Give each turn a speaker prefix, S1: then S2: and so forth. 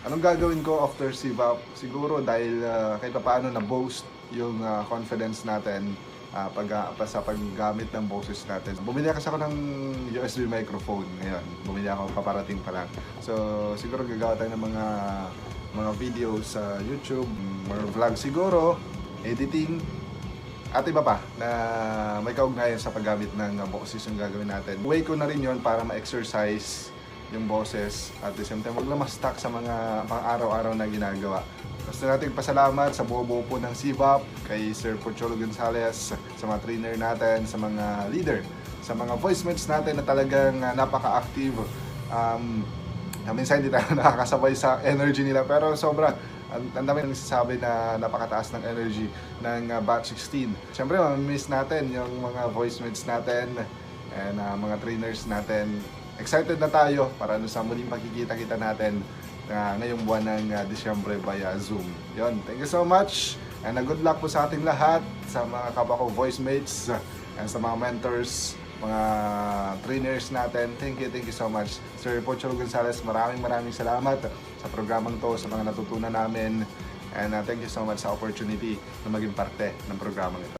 S1: Anong gagawin ko after CVAP? Siguro dahil kahit paano na-boost yung confidence natin sa paggamit ng boses natin. Bumili kasi ako ng USB microphone ngayon. Bumili ako, paparating pa lang. So siguro gagawa tayo ng mga videos sa YouTube, more vlog siguro, editing, at iba pa na may kaugnayan sa paggamit ng boses yung gagawin natin. Way ko na rin yon para ma-exercise yung boses at the same time wag lang ma-stuck sa mga pang-araw-araw na ginagawa. Gusto natin pasalamat sa buo-buo po ng CVAP, kay Sir Pocholo Gonzales, sa mga trainer natin, sa mga leader, sa mga voicemates natin na talagang napaka-active. Minsan hindi tayo nakakasabay sa energy nila pero sobra. Ang dami nagsasabi na napakataas ng energy ng Batch 16. Siyempre, mamimiss natin yung mga voicemates natin and mga trainers natin. Excited na tayo para sa muling pagkikita-kita natin ngayong buwan ng Disyembre via Zoom. Yon, thank you so much and good luck po sa ating lahat, sa mga kapwa ko voicemates and sa mga mentors, mga trainers natin. Thank you so much. Sir Pocholo Gonzales, maraming salamat sa programang to, sa mga natutunan namin. And thank you so much sa opportunity na maging parte ng programang ito.